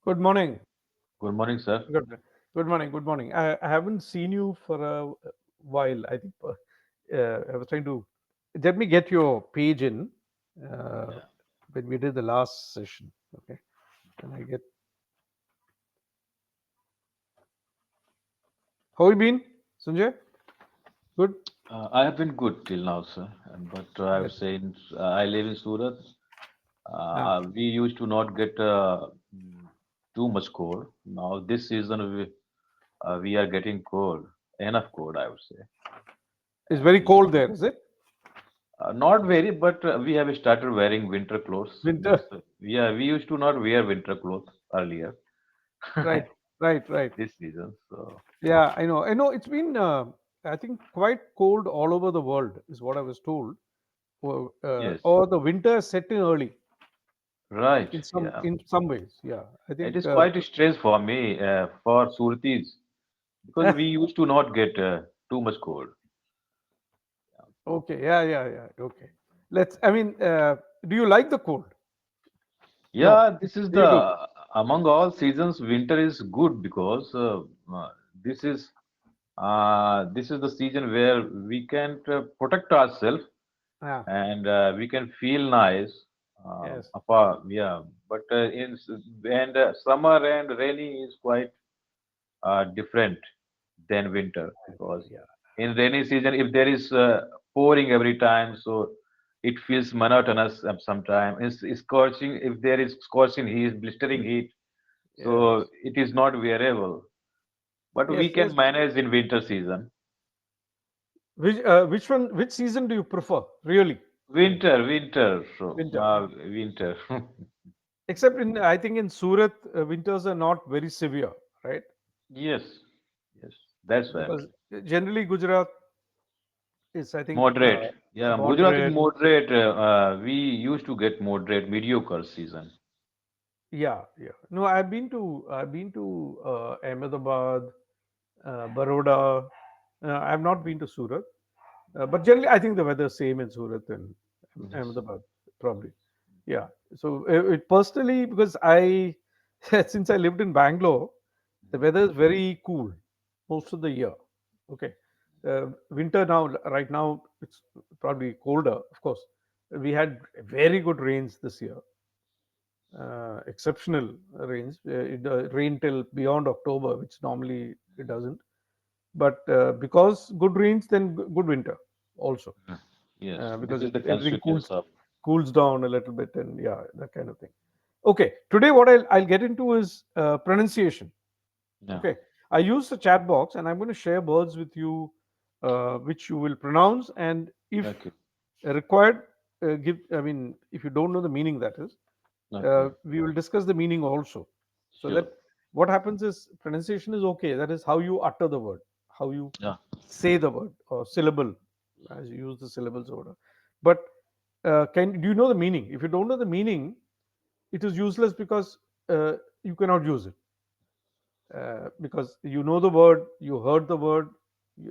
Good morning. Good morning, sir. Good, good morning. Good morning. I haven't seen you for a while. I think I was trying to let me get your page in uh, Yeah. when we did the last session. Okay, and I get how you been, Sanjay? Good. I have been good till now, sir. But I would That, say I live in Surat. ah, We used to not get too much cold. Now this season we are getting cold, enough cold, I would say. it's And very cold there, is it? not very, but we have started wearing winter clothes. Winter. We used to not wear winter clothes earlier. Right. Right. Right. This season, so Yeah, I know. I know. It's been I think quite cold all over the world, is what I was told. yes, Or the winter set in early. right, yeah. In some ways, yeah, I It think is quite a stress for me, for Surtis, because we used to not get too much cold. okay, yeah, okay. Let's I mean Do you like the cold? No, Yeah, this is you do. the among all seasons, winter is good because this is this is the season where we can protect ourselves Ah, and we can feel nice. yes, Apart, yeah, but summer and rainy is quite different than winter because yeah, in rainy season if there is pouring every time so it feels monotonous sometimes it's scorching if there is scorching heat blistering heat so yes, it is not wearable but we yes. can manage in winter season. Which one? Which season do you prefer? Really? I mean, Winter so winter. winter. Except in I think in Surat, winters are not very severe, right? Yes, yes, that's right. Because generally Gujarat is I think Moderate, yeah, Gujarat is moderate. moderate. We used to get moderate mediocre season. Yeah, yeah. No, I've been to Ahmedabad, Baroda. I've not been to Surat, but generally I think the weather's same in Surat and Yes. Ahmedabad, probably. Yeah. So personally, because I since I lived in Bangalore, the weather is very cool most of the year. Okay. Winter now, right now, it's probably colder, of course. We had very good rains this year, exceptional rains. It rained till beyond October, which normally it doesn't. But because good rains, then good winter also, Mm. Yes, this because is the everything consequence of. cools down a little bit, and yeah, that kind of thing. Okay, today what I'll get into is pronunciation. Yeah. Okay, I use the chat box, and I'm going to share words with you, which you will pronounce, and if Okay. required, give. I mean, if you don't know the meaning, that is, Okay. we will discuss the meaning also. So that Sure. what happens is pronunciation is okay. That is how you utter the word, how you Yeah. say the word or syllable, as you use the syllables order. But can do you know the meaning? If you don't know the meaning, it is useless because you cannot use it because you know the word, you heard the word,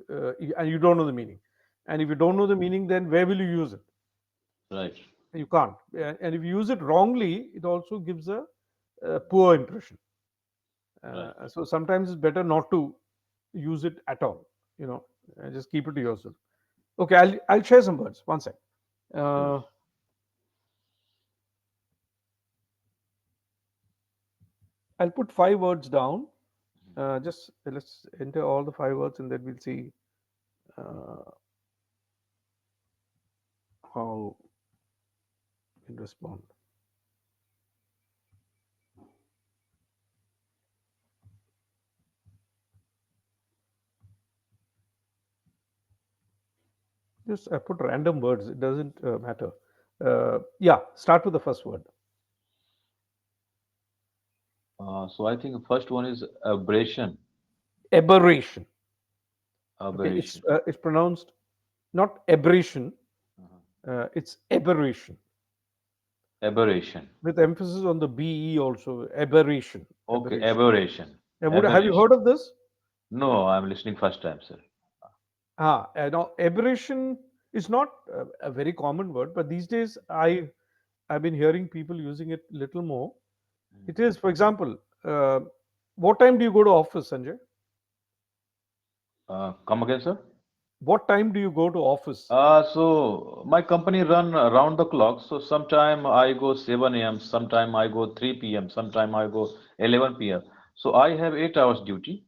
and you don't know the meaning. And if you don't know the meaning, then where will you use it? Right. You can't. And if you use it wrongly, it also gives a poor impression. Right. So sometimes it's better not to use it at all. You know, just keep it to yourself. Okay, I'll share some words. One sec. Sure. Uh, I'll put 5 words down. Just let's enter all the 5 words, and then we'll see uh, how we respond. Just I put random words. It doesn't matter. Yeah, start with the first word. So I think the first one is aberration. Aberration. Okay, Aberration. it's pronounced not aberration. Uh-huh. It's aberration Aberration. with emphasis on the be also. Aberration. Okay, Aberration. aberration. Have you Aberration. heard of this? No, I'm listening first time, sir. Now aberration is not a very common word, but these days I've been hearing people using it little more. It is, for example, Uh, what time do you go to office, Sanjay? Come again, sir? What time do you go to office? So my company run around the clock. So sometime I go 7 a.m., sometime I go 3 p.m., sometime I go 11 p.m. So I have 8 hours duty,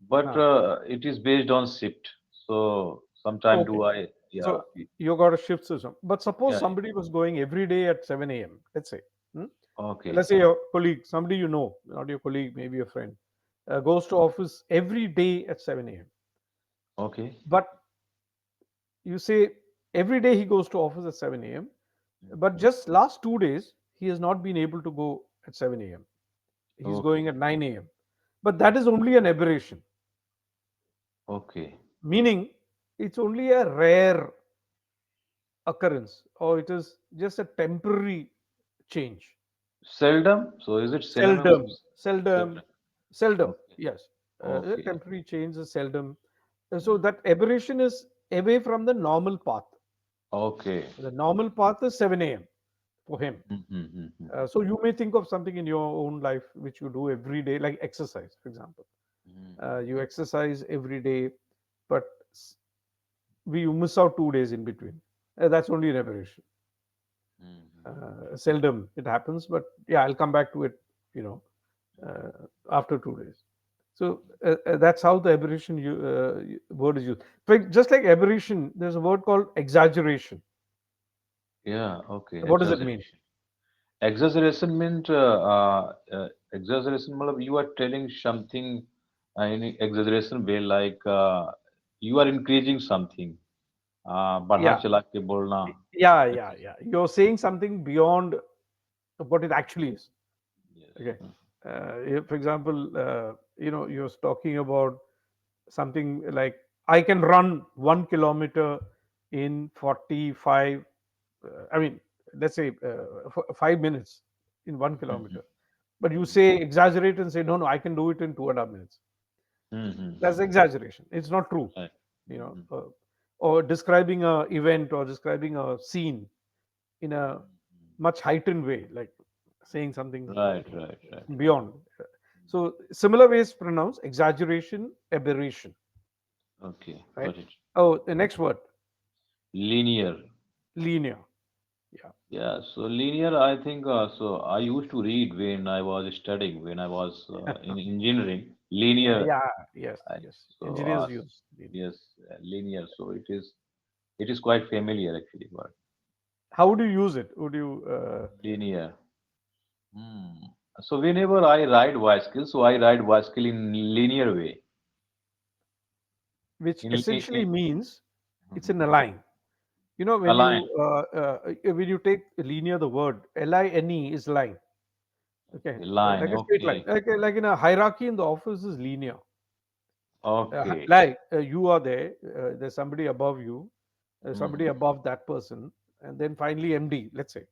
but Ah, it is based on shift. So sometime okay. do I, yeah, So you got a shift system. But suppose yeah, somebody was going every day at 7 a.m., let's say. Hmm? okay, Let's say your colleague, somebody you know, not your colleague, maybe a friend, goes to office every day at 7 a.m. okay. But you say every day he goes to office at 7 a.m. But just last 2 days, he has not been able to go at 7 a.m. He's Okay, going at 9 a.m. But that is only an aberration, okay. meaning it's only a rare occurrence or it is just a temporary change. Seldom. So is it synonym of Seldom, seldom, seldom? seldom. Okay, Yes, a okay, temporary change is seldom. So mm, that aberration is away from the normal path. okay. The normal path is 7 a.m. for him. Mm-hmm. So you may think of something in your own life which you do every day, like exercise, for example. You exercise every day, but you miss out 2 days in between. That's only an aberration. Seldom it happens, but yeah, I'll come back to it. You know, after 2 days. So that's how the aberration word is used. Just like aberration, there's a word called exaggeration. Yeah, okay. What does it mean? Exaggeration. Exaggeration means exaggeration. मतलब you are telling something in exaggeration way, like you are increasing something. बढ़ा Yeah, चला के बोलना. yeah, yeah, Excess. yeah. You're saying something beyond what it actually is. Yes. Okay. For example, you're talking about something like I can run 1 kilometer in 45. I mean, let's say 5 minutes in 1 kilometer. But you say exaggerate and say no, no, I can do it in 2.5 minutes. That's exaggeration. It's not true. Right. You know, Mhm. or describing a event or describing a scene in a much heightened way, like saying something Right, right, right, right. beyond. So similar ways pronounce exaggeration, aberration, Okay, right? got it. Oh, the next word, Linear. linear. Yeah, Yeah, so linear, I think, so I used to read when I was studying, when I was in engineering, linear. yeah, yes, And yes. so, Engineers use linear. yes, linear. So it is quite familiar actually, but How would you use it? Would you, linear. Hmm. So whenever I ride bicycle, so I ride bicycle in linear way. which In essentially means it's in a Mhm. line. You know, Align. when you take linear, the word line is line. Okay, Okay, line. like a straight line. Okay. Like in a hierarchy in the office is linear. Okay. Like you are there, there's somebody above you, somebody Hmm. above that person, and then finally MD. Let's say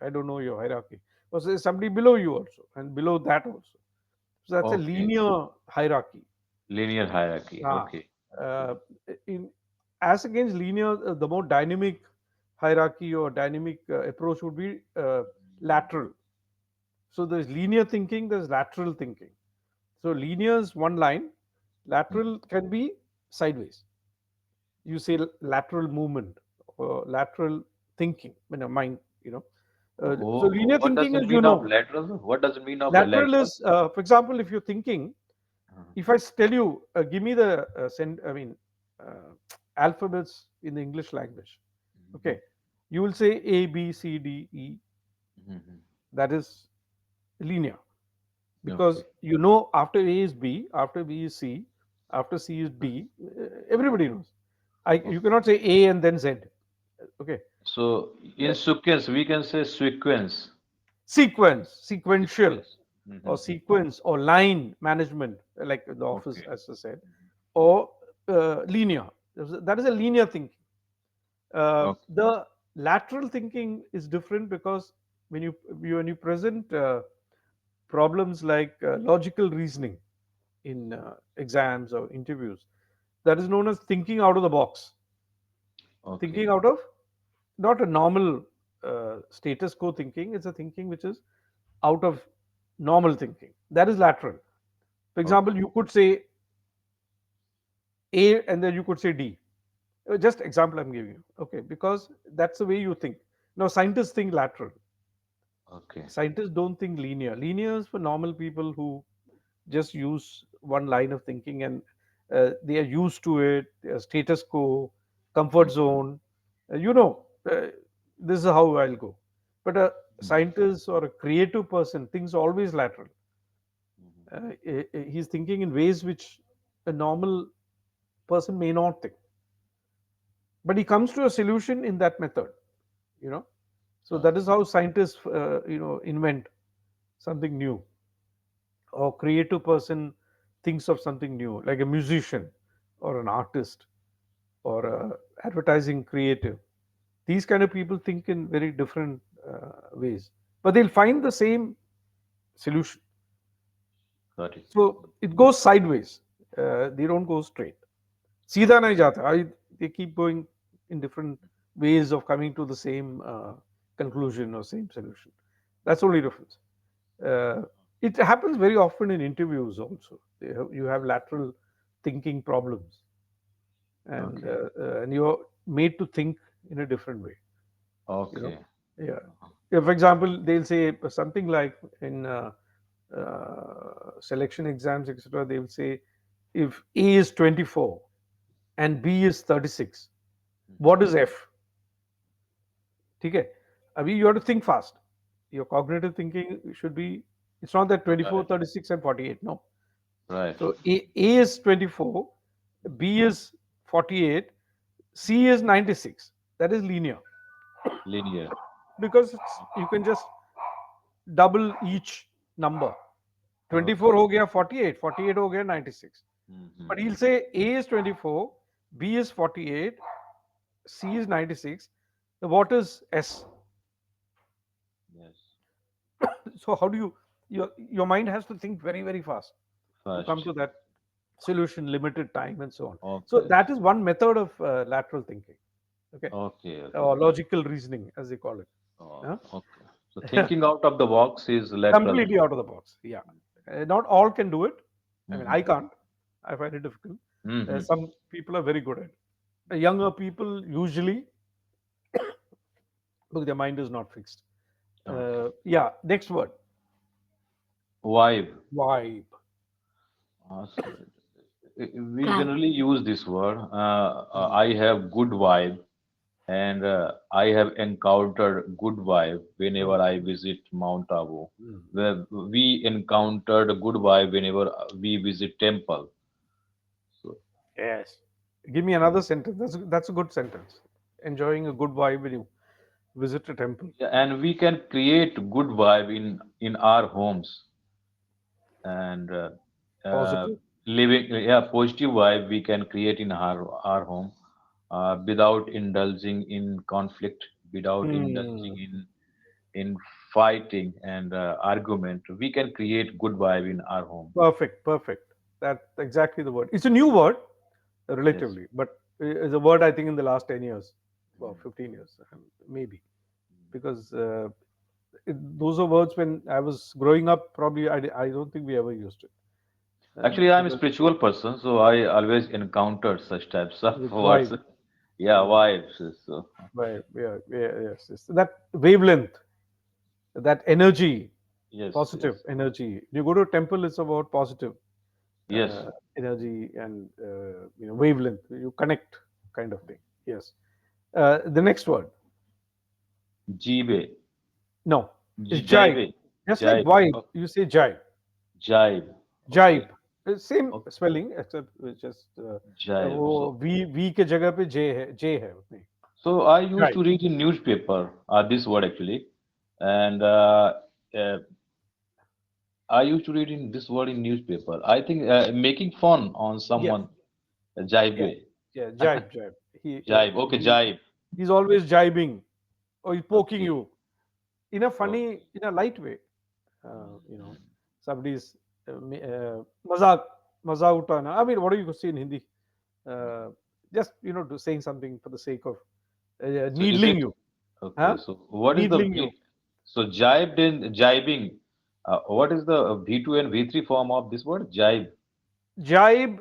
I don't know your hierarchy. Or say somebody below you also, and below that also. So that's a Okay. linear hierarchy. Linear hierarchy. Ah, Okay. uh, in as against linear, the more dynamic hierarchy or dynamic approach would be lateral. So there's linear thinking, there's lateral thinking. So linear is one line, lateral can be sideways. You say lateral movement or lateral thinking in a mind, you know. So Oh, linear what does thinking it is, you mean of know, lateral? What does it mean of lateral lateral? is, for example, if you're thinking, if I tell you, give me the uh, alphabets in the English language, okay, you will say A, B, C, D, E. Mhm. That is linear because Okay. you know after A is B, after B is C, after C is D. Everybody knows. You Okay. cannot say A and then Z. Okay, So in Uh, sequence, we can say sequence. sequence, sequential, Sequence. or Mhm. sequence or line management, like the office, Okay. as I said, or linear. That is a linear thinking. Okay. The lateral thinking is different because when you present problems like logical reasoning in exams or interviews, that is known as thinking out of the box. Thinking Okay. out of not a normal status quo thinking. It's a thinking which is out of. normal thinking. That is lateral. For example, Okay. you could say A and then you could say D. Just example I'm giving you. Okay, because that's the way you think. Now scientists think lateral. Okay. Scientists don't think linear. Linear is for normal people who just use one line of thinking and they are used to it, status quo, comfort Mhm. zone. Uh, this is how I'll go. But a Mhm. scientist or a creative person thinks always lateral. Mhm. He's thinking in ways which a normal person may not think. But he comes to a solution in that method, you know. So that is Okay. how scientists, invent something new, or creative person thinks of something new, like a musician or an artist or a advertising creative. These kind of people think in very different ways, but they'll find the same solution. Got it. So it goes sideways. They don't go straight. सीधा Okay. नहीं जाता. They keep going in different ways of coming to the same conclusion or same solution. That's the only difference. Uh, it happens very often in interviews also. You have lateral thinking problems, Okay. and you're made to think in a different way. You know, Okay. yeah. For example, they'll say something like in selection exams, etc. They will say if A is 24 and B is 36, Mhm. what is F? ठीक है. अभी you have to think fast. Your cognitive thinking should be, it's not that 24, Right. 36, and 48. No. Right. So A is 24, B is 48, C is 96. That is linear Linear. because you can just double each number. 24 Okay. हो गया 48, 48 हो गया 96. But Mm-hmm. he'll say A is 24, B is 48, C is 96. What is S? Yes. So how do your mind has to think very very fast to come First. to that solution, limited time, and so on. So Okay. that is one method of lateral thinking. Okay, Okay. or Okay. logical reasoning as they call it. Oh, Huh? okay. So thinking out of the box is lateral Completely thinking. out of the box. Yeah. Not all can do it. I mean, I Mm-hmm. can't. I find it difficult. Mm-hmm. Some people are very good at it. Younger people usually, because their mind is not fixed. Okay. Yeah. Next word, Vibe. vibe. So we generally use this word. I have good vibe, and I have encountered good vibe whenever I visit Mount Abu. Where we encountered a good vibe whenever we visit temple. So Yes. Give me another sentence. That's a good sentence. Enjoying a good vibe when you visit a temple. yeah, and we can create good vibe in our homes and Positive. living yeah positive vibe we can create in our home without indulging in conflict, without indulging Hmm. in fighting and argument. We can create good vibe in our home. Perfect. Perfect. That's exactly the word. It's a new word, Yes. relatively, but it's a word I think in the last 10 years, well, 15 years, maybe. Because those are words when I was growing up, probably I don't think we ever used it. Actually, I'm a Because spiritual person, so I always encounter such types of with words. vibe. Yeah, Yeah. vibes. So Vibe. Yeah. Yeah. Yes. Yes. That wavelength, that energy, yes, positive yes, energy. You go to a temple, it's about positive yes. energy and wavelength. You connect, kind of thing. Yes. The next word, Jibe, no, is jibe. jibe, Just like jibe. vibe, Oh, you say jibe. jibe. Okay, Jibe. Same okay. spelling except just Jibe. वो So, V के जगह पे J है उतनी. so I used Jibe. to read in newspaper this word actually, and uh, I used to read in this word in newspaper. I think making fun on Yes. someone, Yeah. jibe, Yeah. Jibe. Jibe. jibe. Okay, jibe. He's always jibing or he's poking Okay, you in a funny, okay. in a light way. Mhm. Somebody's मजाक मजाक उठाना. I mean, what do you say in Hindi? Uh, just saying something for the sake of So is needling it you, okay? huh? So what is the Needling mean? you. So jibed in jibing. What is the V2 and V3 form of this word? Jibe. Jibe,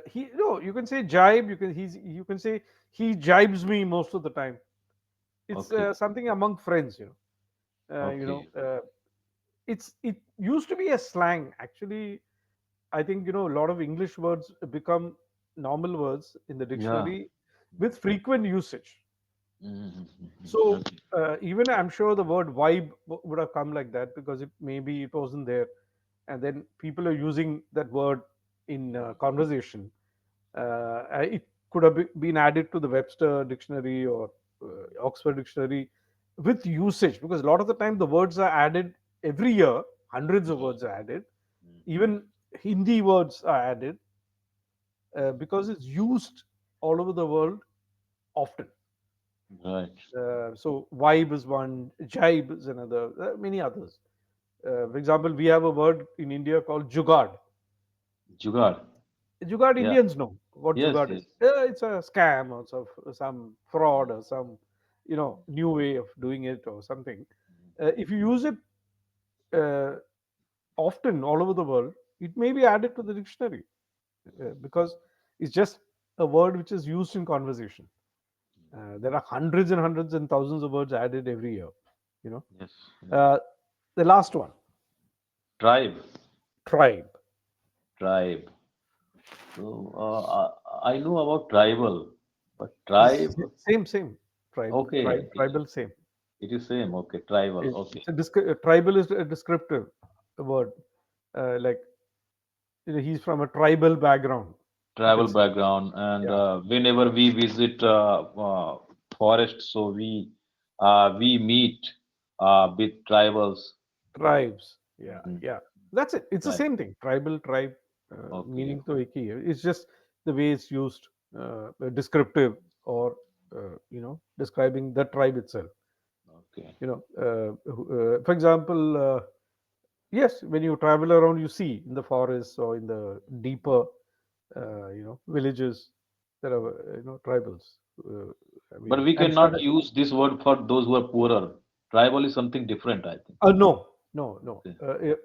he no, you can say jibe. You can say he jibes me most of the time. It's Okay. something among friends, Okay. it used to be a slang. Actually, I think a lot of English words become normal words in the Yeah. dictionary with frequent usage. So Okay. even I'm sure the word vibe would have come like that because maybe it wasn't there, and then people are using that word in conversation. It could have been added to the Webster dictionary or Oxford dictionary with usage because a lot of the time the words are added every year. Hundreds of words are added. Even Hindi words are added because it's used all over the world often. Right. So vibe is one, jibe is another, many others. For example, we have a word in India called jugad. Jugaad. Jugaad Yeah. Indians know what Yes. jugad is. Yes. It's a scam or some fraud or some new way of doing it or something. If you use it uh, often all over the world, it may be added to the dictionary because it's just a word which is used in conversation. There are hundreds and hundreds and thousands of words added every year. You know, Yes. Yes. uh, the last one, Tribe. tribe. Tribe. So I know about tribal, but tribe. Same. Okay. Tribal, same. It is same. Okay. Tribal. Okay. It's tribal is a descriptive word. Like he's from a tribal background. You can Travel say, background, and yeah, whenever we visit forest, so we meet with tribals. tribes. Yeah, Mhm. yeah. That's it. It's the Right. same thing. Tribal, tribe, Okay. meaning to एक ही है. It's just the way it's used, descriptive or describing the tribe itself. Okay. For example, yes, when you travel around, you see in the forests or in the deeper, villages, there are tribals. I But mean, we I'm sure cannot that. use this word for those who are poorer. Tribal is something different, I think. No, no, no. Okay.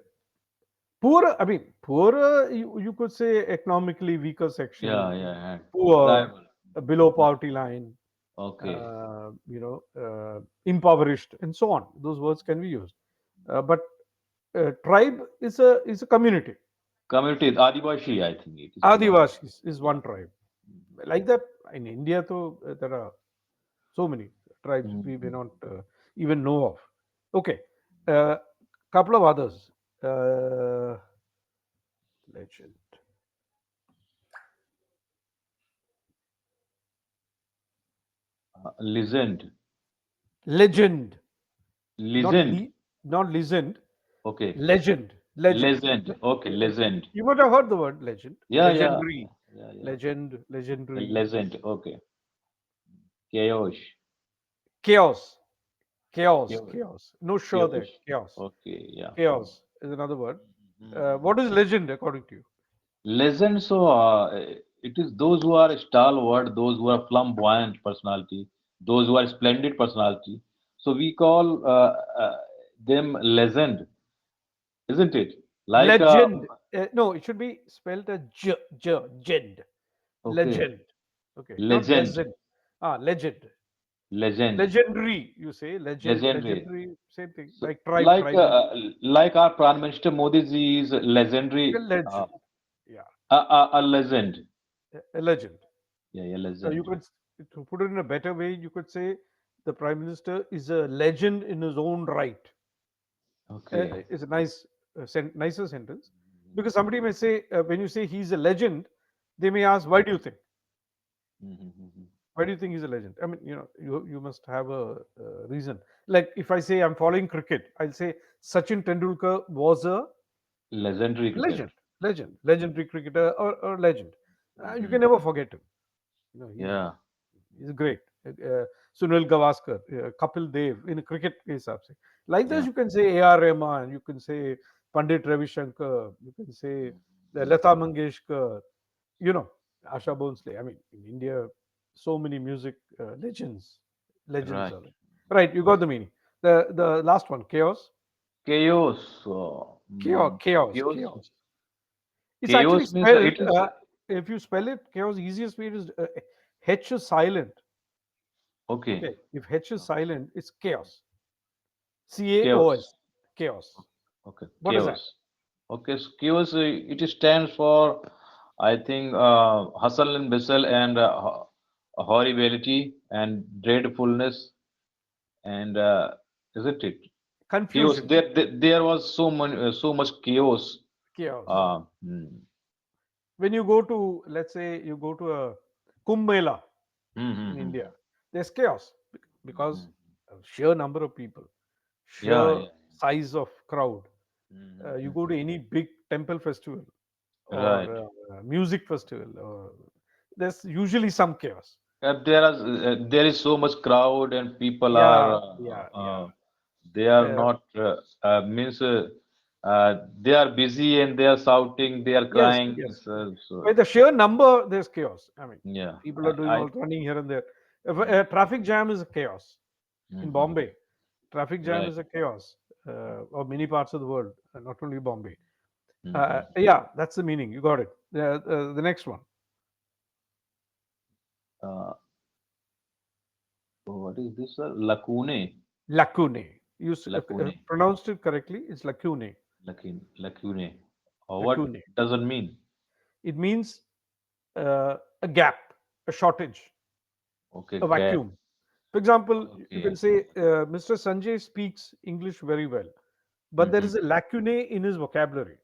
Poor. I mean, poor. You could say economically weaker Yeah, section, yeah, and poor, tribal. below poverty line, Okay. impoverished, and so on. Those words can be used. But tribe is a community. Community, Adivashi, I think it is Adivashi. Adivashis is Yeah. one tribe. Like that in India, though, there are so many tribes we may Mhm. not even know of. Okay, uh, couple of others. Uh, Legend, Legend. legend, not Legend. not legend, Okay. legend. Legend. Okay, legend. You might have heard the word legend, Yeah, yeah, legendary, yeah, yeah. legendary, Legend. Okay. Chaos. chaos, chaos, Chaos. chaos. No sure Chaos. there, chaos, Okay, yeah. chaos is another word. Mhm. What is legend according to you? Legend, so it is those who are stalwart, those who are flamboyant personality, those who are splendid personality. So we call them legend, isn't it? Like, Legend. No, it should be spelled as gend. okay, Legend. Okay, not legend, legend. Legend. legend, Legendary, you say. Legend, legendary. legendary, same thing. So, Like tribe, tribal. like our Prime Minister Modi ji is A legendary, legend. Yeah, a legend. a legend. Yeah, yeah, You legend. could, to put it in a better way, you could say the prime minister is a legend in his own right. Okay. Is a nicer sentence because somebody may say when you say he's a legend, they may ask why do you think? Mhm. Why do you think he's a legend? I mean, you must have a, reason. Like if I say I'm following cricket, I'll say Sachin Tendulkar was a Legendary cricket. legendary cricketer or legend. You Mhm. can never forget him. Yeah. He's great. Sunil Gavaskar, Kapil Dev in a cricket case, आप से. Like this, Yeah. you can say A.R. Rahman, you can say Pandit Ravi Shankar, you can say Lata Mangeshkar, you know, Asha Bhonsle. I mean, in India, so many music legends Right. are there. Right, you got the meaning. The last one, chaos. Chaos. Chaos, Mm, chaos, chaos. chaos. It's actually Chaos means spelled. it is If you spell it, chaos. Easiest way is H is silent. okay. Okay, if H is silent, it's chaos. CAOS, Chaos. chaos. Okay, What is that? chaos. Okay, so chaos. It stands for, I think, hustle and bustle and horribility and dreadfulness and isn't it? Chaos. Confusion, There was so much chaos. chaos. Uh, mm, When you go to, let's say, you go to a Kumbh Mela in mm-hmm. India, there's chaos because Mm-hmm. of sheer number of people, Yeah, sheer yeah. size of crowd. You go Mm-hmm. to any big temple festival Right. or music festival, there's usually some chaos. There is so much crowd and people are Yeah, yeah, yeah. they are Uh, not means they are busy and they are shouting, they are yes, crying. yes, yes. So By the sheer number, there's chaos. I mean, yeah, people are doing I all running here and there. If mm, a traffic jam is a chaos in mhm. Bombay. Traffic jam Right. is a chaos, or many parts of the world, not only Bombay. Mhm. Yeah, that's the meaning. You got it. The next one, Uh, what is this? Lacune, lacune. lacune, Pronounced it correctly. It's lacune. lacune. What Lacune. does it mean? It means a gap, a shortage, Okay, a gap. vacuum. For example, you can Okay. say Mr. Sanjay speaks English very well, but there Mm-hmm. is a lacune in his vocabulary,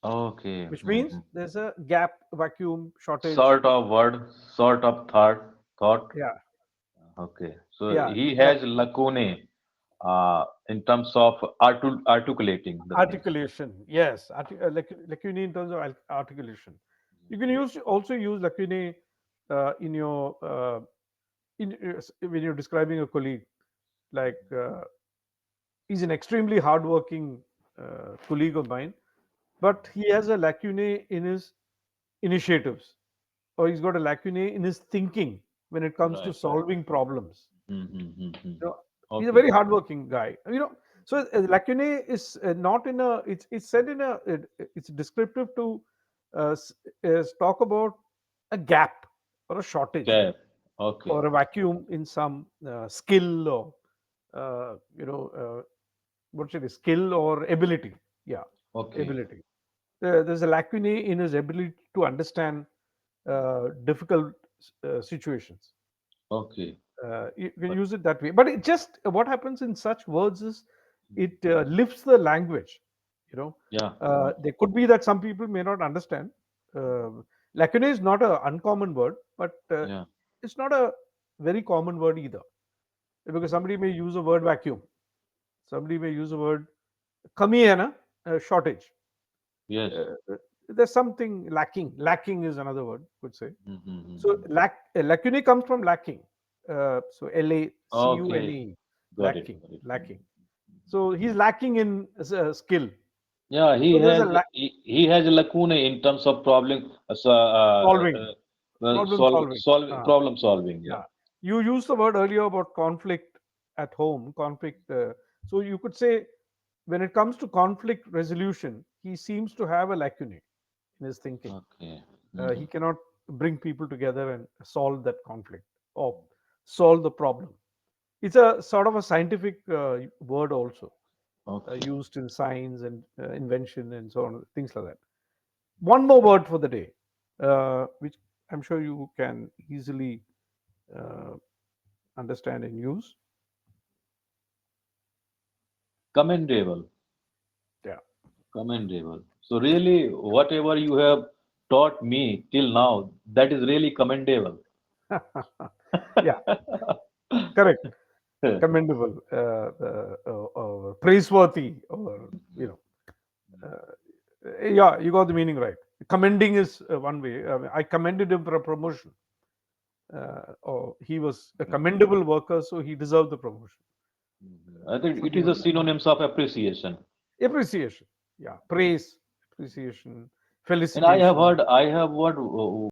Okay. which means Mm-hmm. there's a gap, vacuum, shortage. Sort of word, sort of thought. Yeah, Okay, so yeah. he has lacune in terms of articulating the things. Articulation, yes. Lacune in terms of articulation. You can use also use lacune in your when you're describing a colleague. Like he's an extremely hardworking colleague of mine, but he has a lacune in his initiatives, or he's got a lacune in his thinking when it comes to Right, right. solving problems. Mm-hmm. You know, he's a Okay, very hardworking guy. So lacune is not in a. It's said in a. It's descriptive to talk about a gap or a shortage cap. Okay, or a vacuum in some skill or what should I say, skill or ability. Yeah, okay, ability. There's a lacune in his ability to understand difficult situations. okay. You can But use it that way, but it just what happens in such words is it lifts the language. you know yeah, there could be that some people may not understand. uh, Lacune is not a uncommon word, but yeah. it's not a very common word either, because somebody may use a word vacuum, somebody may use a word kami hai na, shortage. Yes. There's something lacking is another word, could say. So Mm-hmm. lacune comes from lacking. So Okay, lacune, got it, lacking, got it. lacking. So he's lacking in skill. Yeah, So there's a he has a lacune in terms of problem solving, problem solving. problem solving. Yeah. Yeah, you used the word earlier about conflict at home, conflict. So you could say when it comes to conflict resolution, he seems to have a lacune in his thinking. Okay. He Mm-hmm. cannot bring people together and solve that conflict or solve the problem. It's a sort of a scientific word also, Okay. used in science and invention and so on, things like that. One more word for the day, which I'm sure you can easily uh, understand and use. Commendable. Yeah. Commendable. So really, whatever you have taught me till now, that is really commendable. Yeah, correct. Commendable, praiseworthy, or you know, yeah, you got the meaning right. Commending is one way. I commended him for a promotion, or he was a commendable worker, so he deserved the promotion. I think it Something is a like that. synonyms of appreciation. Appreciation, yeah, Yes. praise, appreciation, And I have felicitation. heard, I have heard